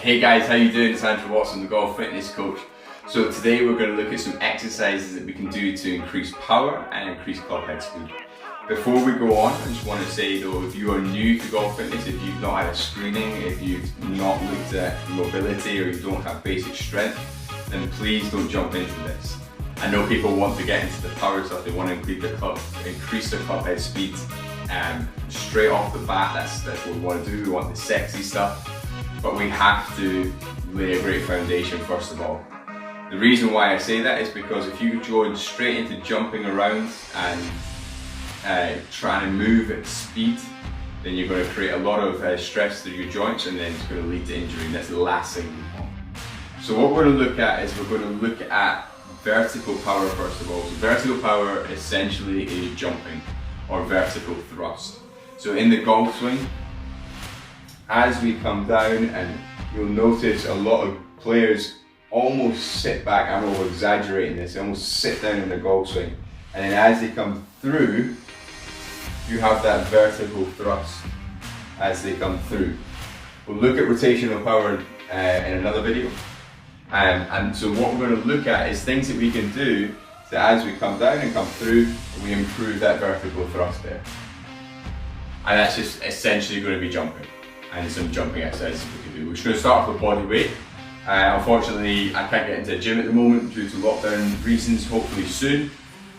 Hey guys, how you doing? It's Andrew Watson, the golf fitness coach. So today we're going to look at some exercises that we can do to increase power and increase club head speed. Before we go on, I just want to say though, if you are new to golf fitness, if you've not had a screening, if you've not looked at mobility or you don't have basic strength, then please don't jump into this. I know people want to get into the power stuff, they want to increase their club head speed straight off the bat. That's what we want to do. We want the sexy stuff, but we have to lay a great foundation first of all. The reason why I say that is because if you go straight into jumping around and trying to move at speed, then you're going to create a lot of stress through your joints, and then it's going to lead to injury, and that's the last thing we want. So what we're going to look at is we're going to look at vertical power first of all. So vertical power essentially is jumping or vertical thrust. So in the golf swing, as we come down, and you'll notice a lot of players almost sit back, I'm over exaggerating this, they almost sit down in the golf swing, and then as they come through, you have that vertical thrust as they come through. We'll look at rotational power in another video, and so what we're going to look at is things that we can do so as we come down and come through, we improve that vertical thrust there. And that's just essentially going to be jumping, and some jumping exercises we can do. We're just going to start off with body weight. Unfortunately, I can't get into a gym at the moment due to lockdown reasons, hopefully soon.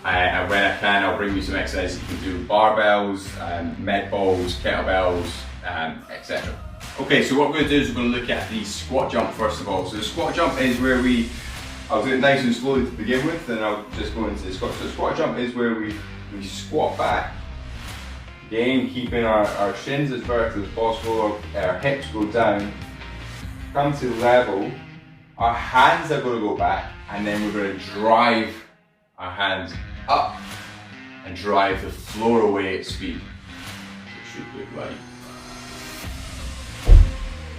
And when I can, I'll bring you some exercises you can do with barbells, med balls, kettlebells, etc. Okay, so what we're going to do is we're going to look at the squat jump first of all. So the squat jump is where I'll do it nice and slowly to begin with, then I'll just go into the squat. So the squat jump is where we squat back, again keeping our shins as vertical as possible, our hips go down, come to level, our hands are going to go back, and then we're going to drive our hands up and drive the floor away at speed. It should look like.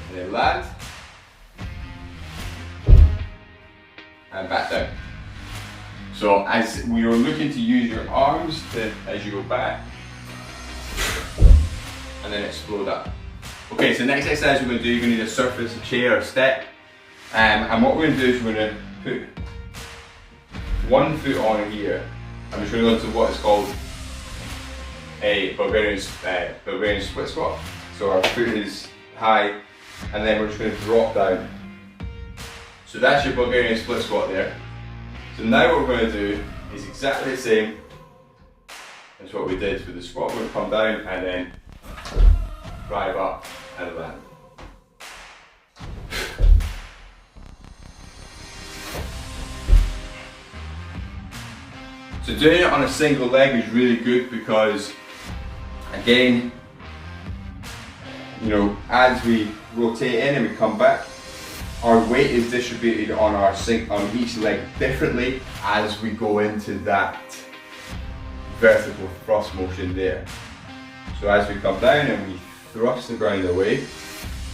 And then land, and back down. So as we are looking to use your arms as you go back, and then explode up. Okay, so the next exercise we're going to do, you're going to need a surface, a chair, a step, and what we're going to do is we're going to put one foot on here. I'm just going to go into what is called a Bulgarian split squat. So our foot is high, and then we're just going to drop down. So that's your Bulgarian split squat there. So now what we're going to do is exactly the same as what we did with the squat. We're going to come down and then drive up and land. So doing it on a single leg is really good because, again, you know, as we rotate in and we come back, our weight is distributed on each leg differently as we go into that vertical thrust motion there. So as we come down and we thrust the ground away,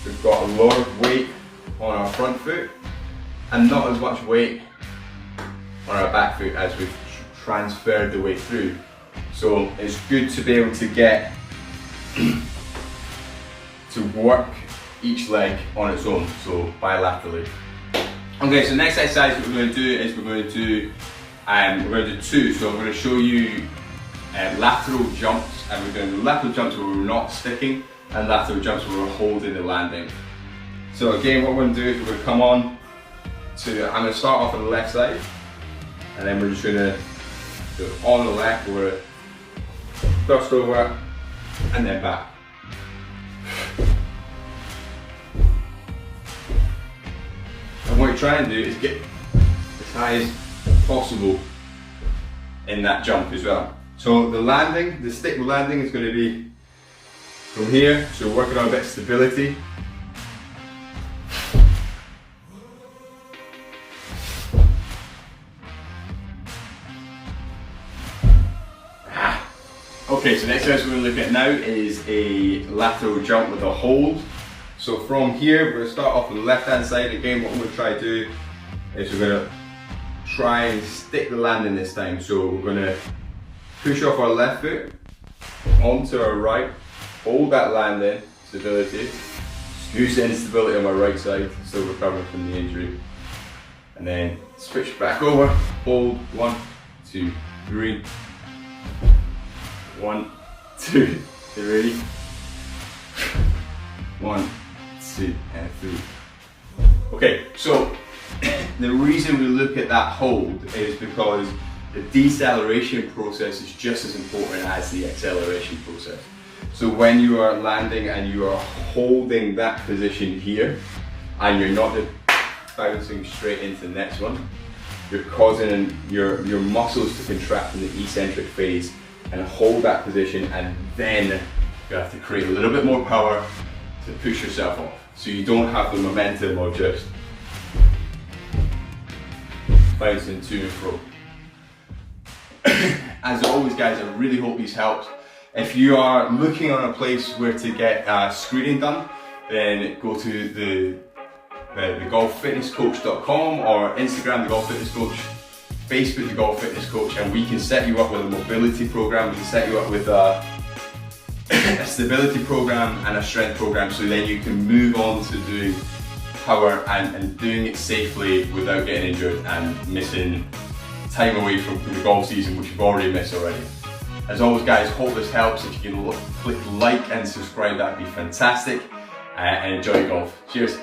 we've got a lot of weight on our front foot and not as much weight on our back foot as we've transferred the weight through. So it's good to be able to get to work each leg on its own, so bilaterally. Okay, so the next exercise that we're going to do is we're going to do two. So I'm going to show you lateral jumps, and we're going to do lateral jumps where we're not sticking, and lateral jumps where we're holding the landing. So again, what we're going to do is we're going to come on to, I'm going to start off on the left side, and then we're just going to do it on the left, we're going to thrust over, and then back. And what you're trying to do is get as high as possible in that jump as well. So the landing, the stick landing is going to be from here, so working on a bit of stability. Okay, so the next exercise we're going to look at now is a lateral jump with a hold. So from here, we're going to start off on the left hand side. Again, what we're going to try to do is we're going to try and stick the landing this time. So we're going to push off our left foot onto our right, hold that landing, stability, Smooth instability on my right side, still recovering from the injury. And then switch back over, hold, 1, 2, 3. 1, 2, 3. 1, 2, and 3. Okay, so the reason we look at that hold is because the deceleration process is just as important as the acceleration process. So when you are landing and you are holding that position here, and you're not just bouncing straight into the next one, you're causing your muscles to contract in the eccentric phase and hold that position, and then you have to create a little bit more power to push yourself off. So you don't have the momentum of just bouncing to and fro. As always guys, I really hope these helped. If you are looking on a place where to get screening done, then go to the golffitnesscoach.com or Instagram, the Golf Fitness Coach, Facebook, the Golf Fitness Coach, and we can set you up with a mobility program. We can set you up with a stability program and a strength program, so then you can move on to doing power and doing it safely without getting injured and missing time away from the golf season, which you've already missed already. As always guys, hope this helps. If you can click like and subscribe, that'd be fantastic, and enjoy golf. Cheers.